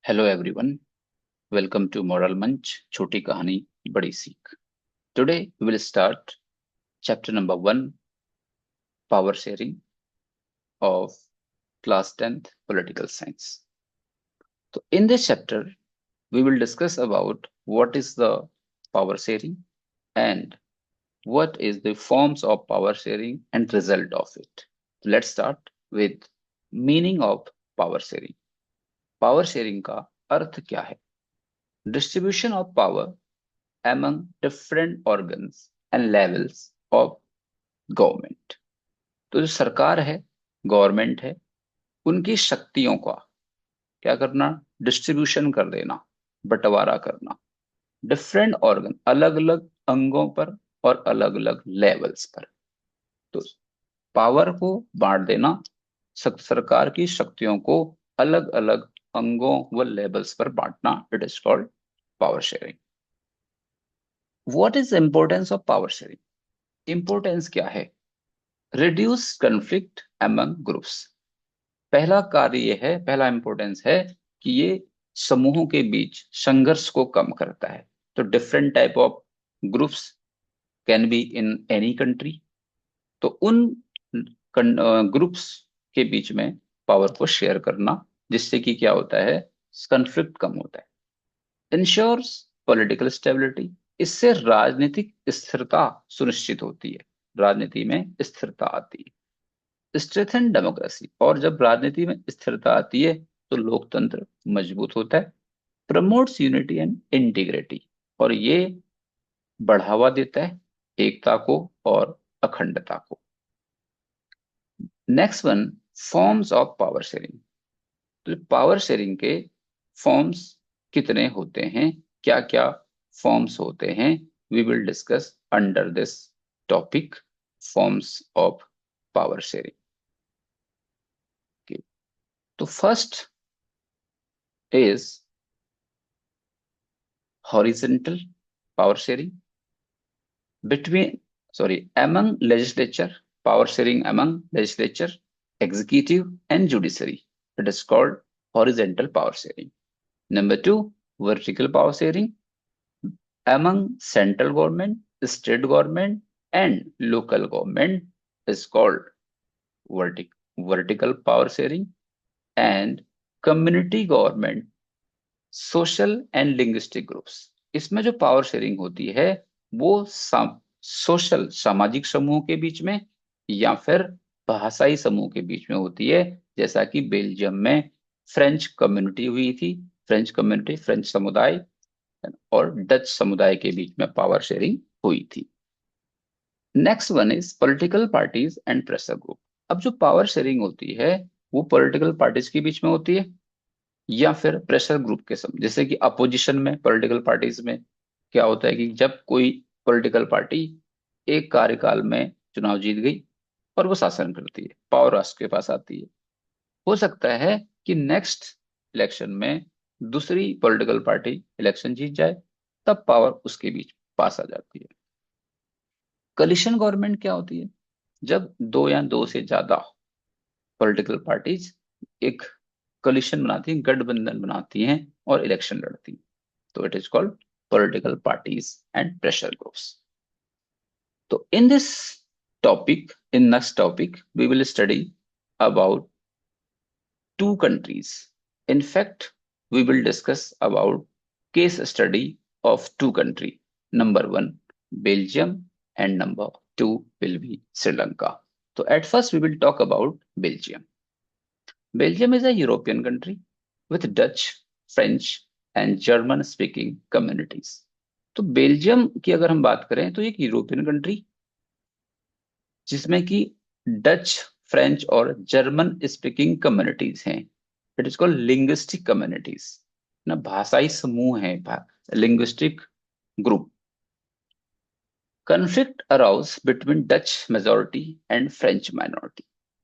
Hello everyone, welcome to Moral Munch, छोटी कहानी बड़ी सीख. Today we will start chapter number 1, power sharing of class 10th political science. So in this chapter we will discuss about what is the power sharing and what is the forms of power sharing and result of it. Let's start with meaning of power sharing. Power sharing का अर्थ क्या है? Distribution of power among different organs and levels of government. तो जो सरकार है, government है, उनकी शक्तियों का क्या करना? डिस्ट्रीब्यूशन कर देना, बंटवारा करना, डिफरेंट ऑर्गन, अलग अलग अंगों पर और अलग अलग लेवल्स पर. तो पावर को बांट देना, सरकार की शक्तियों को अलग अलग अंगों व लेवल्स पर बांटना, it is called power sharing. What is importance of power sharing? Importance क्या है? Reduce conflict among groups. पहला कार्य यह है, पहला इंपॉर्टेंस है कि ये समूहों के बीच संघर्ष को कम करता है. तो different type of groups can be in any country. तो उन ग्रुप्स के बीच में पावर को शेयर करना, जिससे कि क्या होता है? कन्फ्लिक्ट कम होता है. Ensures political stability. इससे राजनीतिक स्थिरता सुनिश्चित होती है, राजनीति में स्थिरता आती है. Strengthen democracy. और जब राजनीति में स्थिरता आती है तो लोकतंत्र मजबूत होता है. Promotes unity and integrity. और ये बढ़ावा देता है एकता को और अखंडता को. Next one, forms of power sharing. तो पावर शेयरिंग के फॉर्म्स कितने होते हैं, क्या क्या फॉर्म्स होते हैं, we will discuss under this topic, forms of power sharing. तो first is horizontal power sharing between, sorry, among legislature. Power sharing among legislature, executive and judiciary, it is called horizontal power sharing. Number two, vertical power sharing among central government, state government and local government, is called vertical power sharing. And community government, social and linguistic groups. इसमें जो power sharing होती है वो social, सामाजिक समूह के बीच में या फिर भाषाई समूह के बीच में होती है. जैसा कि बेल्जियम में फ्रेंच कम्युनिटी हुई थी, फ्रेंच कम्युनिटी, फ्रेंच समुदाय और डच समुदाय के बीच में पावर शेयरिंग हुई थी. Next one is political parties and pressure group. अब जो पावर शेयरिंग होती है वो पॉलिटिकल पार्टीज के बीच में होती है या फिर प्रेशर ग्रुप के समय. जैसे कि अपोजिशन में, पॉलिटिकल पार्टीज में क्या होता है कि जब कोई पॉलिटिकल पार्टी एक कार्यकाल में चुनाव जीत गई और वो शासन करती है, पावर उसके पास आती है, हो सकता है कि नेक्स्ट इलेक्शन में दूसरी पॉलिटिकल पार्टी इलेक्शन जीत जाए, तब पावर उसके बीच पास आ जाती है. कोलिशन गवर्नमेंट क्या होती है? जब दो या दो से ज्यादा पॉलिटिकल पार्टीज एक कोलिशन बनाती हैं, गठबंधन बनाती हैं और इलेक्शन लड़ती हैं. तो it is called political parties and pressure groups. तो in this topic, in next topic we will study about two countries. In fact, we will discuss about case study of two countries. Number one, Belgium, and number two will be Sri Lanka. So at first we will talk about Belgium. Belgium is a European country with Dutch, French and German speaking communities. तो Belgium की अगर हम बात करें तो एक European country जिसमें कि डच, फ्रेंच और जर्मन स्पीकिंग कम्युनिटीज हैं. It is called linguistic communities ना, भाषाई समूह है, linguistic group. Conflict arouse between Dutch majority and French minority.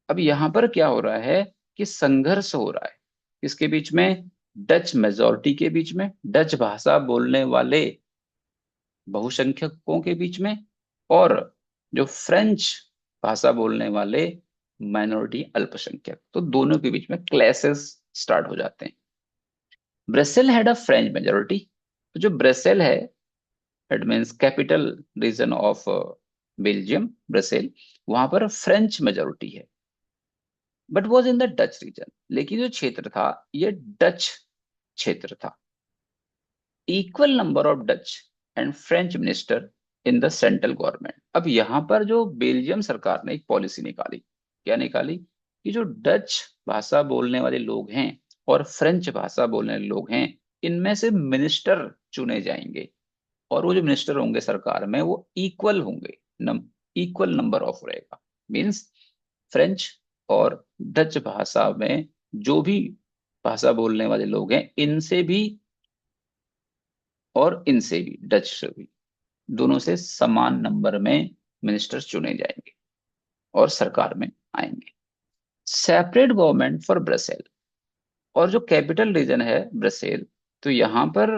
अब यहां पर क्या हो रहा है कि संघर्ष हो रहा है किसके बीच में? डच मेजोरिटी के बीच में, डच भाषा बोलने वाले बहुसंख्यकों के बीच में, और जो फ्रेंच भाषा बोलने वाले माइनॉरिटी, अल्पसंख्यक. तो दोनों के बीच में क्लैशेस स्टार्ट हो जाते हैं. Brussels had a French majority. तो जो ब्रसेल है, it means capital region of Belgium, Brussels, वहां पर फ्रेंच मेजोरिटी है, but was in the Dutch region. लेकिन जो क्षेत्र था, ये डच क्षेत्र था। Equal number of Dutch and French minister in the central government. अब यहां पर जो बेल्जियम सरकार ने एक पॉलिसी निकाली, क्या निकाली, कि जो डच भाषा बोलने वाले लोग हैं और फ्रेंच भाषा बोलने वाले लोग हैं, इनमें से मिनिस्टर चुने जाएंगे, और वो जो मिनिस्टर होंगे सरकार में वो इक्वल होंगे, इक्वल नंबर ऑफ रहेगा। मीन्स फ्रेंच और डच भाषा में जो भी भाषा बोलने वाले लोग हैं, इनसे भी और इनसे भी, डच से भी, दोनों से समान नंबर में मिनिस्टर्स चुने जाएंगे और सरकार में आएंगे। Separate government for Brussel. और जो कैपिटल रीजन है ब्रसेल, तो यहां पर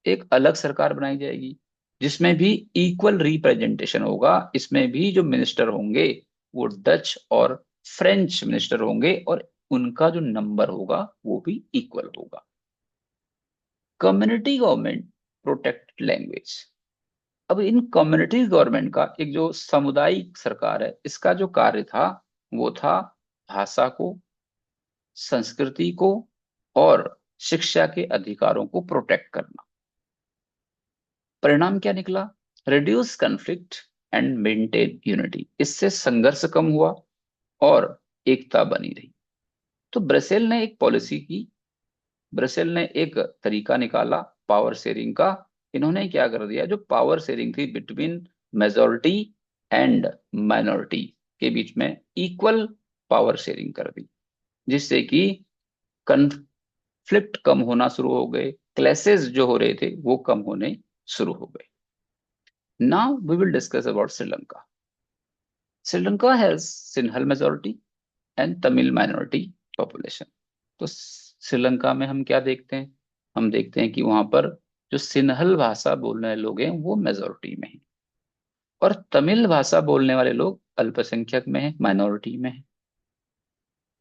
एक अलग सरकार बनाई जाएगी, जिसमें भी इक्वल रिप्रेजेंटेशन होगा। इसमें भी जो मिनिस्टर होंगे वो डच और फ्रेंच मिनिस्टर होंगे, और उनका जो नंबर होगा वो भी इक्वल होगा। Community government protect language. अब इन कम्युनिटी गवर्नमेंट का एक जो सामुदायिक सरकार है, इसका जो कार्य था वो था भाषा को, संस्कृति को और शिक्षा के अधिकारों को प्रोटेक्ट करना। परिणाम क्या निकला, reduce conflict and maintain unity. इससे संघर्ष कम हुआ और एकता बनी रही। तो ब्रसेल ने एक पॉलिसी की, ब्रसेल ने एक तरीका निकाला पावर शेयरिंग का। इन्होंने क्या कर दिया, जो पावर शेयरिंग थी बिटवीन मेजोरिटी एंड माइनॉरिटी के बीच में इक्वल पावर शेयरिंग कर दी, जिससे कि कन्फ्लिक्ट कम होना शुरू हो गए, क्लैशेस जो हो रहे थे वो कम होने शुरू हो गए। Now we will discuss about Sri Lanka. Sri Lanka has Sinhala majority and Tamil minority population. तो श्रीलंका में हम क्या देखते हैं, हम देखते हैं कि वहां पर जो सिंहल भाषा बोलने वाले लोग हैं वो मेजोरिटी में हैं, और तमिल भाषा बोलने वाले लोग अल्पसंख्यक में हैं, माइनॉरिटी में हैं।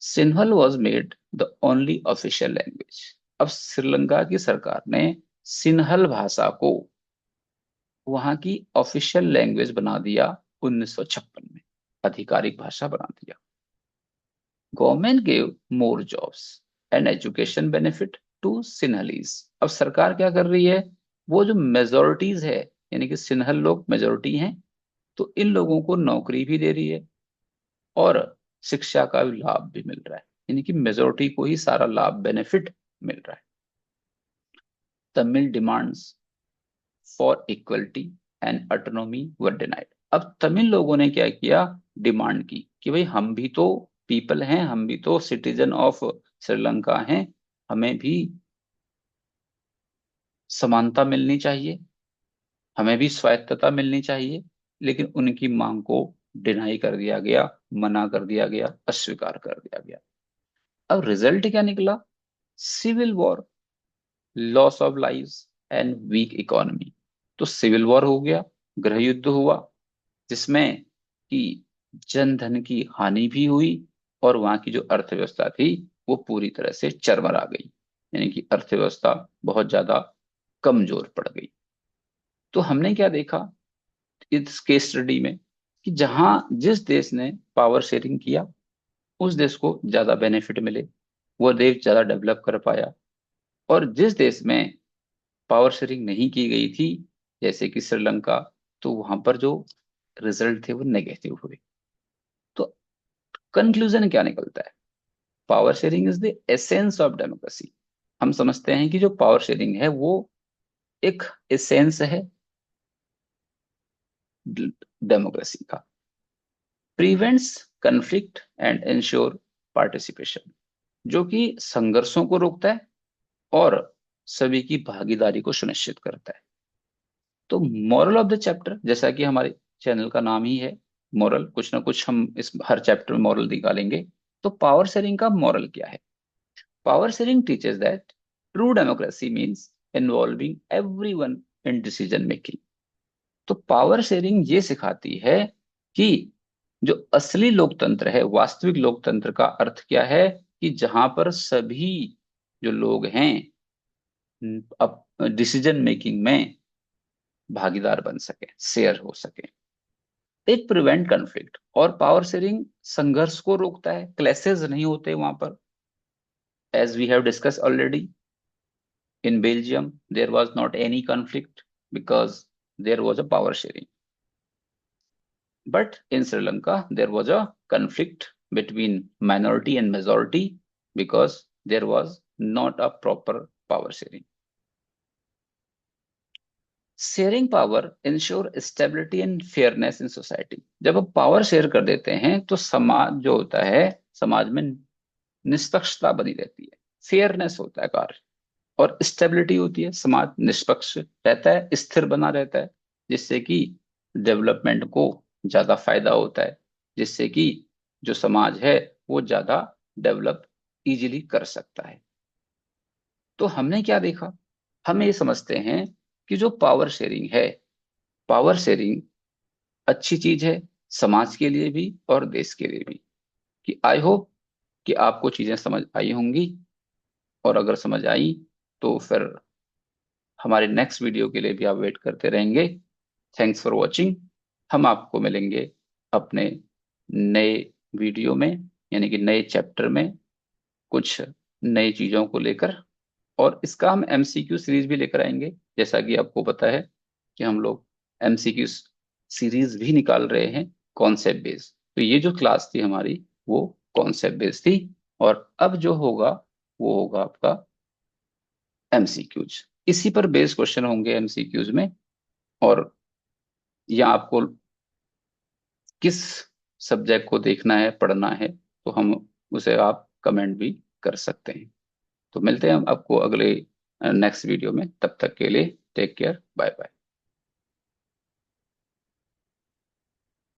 Sinhala was made the only official language. अब श्रीलंका की सरकार ने सिंहल भाषा को वहां की ऑफिशियल लैंग्वेज बना दिया 1956 में, आधिकारिक भाषा बना दिया। Government gave more jobs and education benefit to Sinhalese. अब सरकार क्या कर रही है, वो जो मेजोरिटीज है, यानी कि सिन्हल लोग मेजोरिटी हैं, तो इन लोगों को नौकरी भी दे रही है और शिक्षा का भी लाभ भी मिल रहा है, यानी कि मेजोरिटी को ही सारा लाभ बेनिफिट मिल रहा है। Tamil demands for equality and autonomy were denied. अब तमिल लोगों ने क्या किया, डिमांड की कि भाई हम भी तो पीपल हैं, हम भी तो सिटीजन ऑफ श्रीलंका हैं, हमें भी समानता मिलनी चाहिए, हमें भी स्वायत्तता मिलनी चाहिए। लेकिन उनकी मांग को डिनाई कर दिया गया, मना कर दिया गया, अस्वीकार कर दिया गया। अब रिजल्ट क्या निकला, civil war, loss of lives and weak economy. तो सिविल वॉर हो गया, गृह युद्ध हुआ, जिसमें कि जन धन की हानि भी हुई, और वहां की जो अर्थव्यवस्था थी वो पूरी तरह से चरमरा गई, यानी कि अर्थव्यवस्था बहुत ज्यादा कमजोर पड़ गई। तो हमने क्या देखा इस केस स्टडी में, कि जहां जिस देश ने पावर शेयरिंग किया उस देश को ज्यादा बेनिफिट मिले, वो देश ज्यादा डेवलप कर पाया। और जिस देश में पावर शेयरिंग नहीं की गई थी, जैसे कि श्रीलंका, तो वहां पर जो रिजल्ट थे वो नेगेटिव हुए। तो कंक्लूजन क्या निकलता है, power sharing is the essence of democracy. हम समझते हैं कि जो पावर शेयरिंग है वो एक एसेंस है डेमोक्रेसी का। Prevents conflict and ensure participation, जो कि संघर्षों को रोकता है और सभी की भागीदारी को सुनिश्चित करता है। तो मॉरल ऑफ द चैप्टर, जैसा कि हमारे चैनल का नाम ही है मॉरल, कुछ ना कुछ हम इस हर चैप्टर में मॉरल निकालेंगे। तो पावर शेयरिंग का मॉरल क्या है, power sharing teaches that true democracy means involving everyone in decision making। तो पावर शेयरिंग ये सिखाती है कि जो असली लोकतंत्र है, वास्तविक लोकतंत्र का अर्थ क्या है, कि जहां पर सभी जो लोग हैं अब डिसीजन मेकिंग में भागीदार बन सके, शेयर हो सके। एक प्रिवेंट कन्फ्लिक्ट, और पावर शेयरिंग संघर्ष को रोकता है, क्लैशेस नहीं होते वहां पर। As we have discuss already, in Belgium there was not any conflict because there was a power sharing. But in Sri Lanka, there was a conflict between minority and majority because there was not a proper power sharing. Sharing power ensure stability and fairness in society. जब आप power share कर देते हैं तो समाज जो होता है, समाज में निष्पक्षता बनी रहती है, फेयरनेस होता है कार्य, और स्टेबिलिटी होती है, समाज निष्पक्ष रहता है, स्थिर बना रहता है, जिससे कि डेवलपमेंट को ज्यादा फायदा होता है, जिससे कि जो समाज है वो ज्यादा डेवलप इजीली कर सकता है। तो हमने क्या देखा, हम ये समझते हैं कि जो पावर शेयरिंग है, पावर शेयरिंग अच्छी चीज है, समाज के लिए भी और देश के लिए भी। कि आई होप कि आपको चीजें समझ आई होंगी, और अगर समझ आई तो फिर हमारे नेक्स्ट वीडियो के लिए भी आप वेट करते रहेंगे। Thanks for watching. हम आपको मिलेंगे अपने नए वीडियो में, यानी कि नए चैप्टर में, कुछ नई चीजों को लेकर। और इसका हम एमसीक्यू सीरीज भी लेकर आएंगे। जैसा कि आपको पता है कि हम लोग एमसीक्यू सीरीज भी निकाल रहे हैं कॉन्सेप्ट बेस्ड। तो ये जो क्लास थी हमारी वो कॉन्सेप्ट बेस्ड थी, और अब जो होगा वो होगा आपका एमसीक्यूज। इसी पर बेस्ड क्वेश्चन होंगे एमसीक्यूज में। और या आपको किस सब्जेक्ट को देखना है, पढ़ना है, तो हम उसे आप कमेंट भी कर सकते हैं। तो मिलते हैं हम आपको अगले नेक्स्ट वीडियो में। तब तक के लिए टेक केयर, बाय बाय।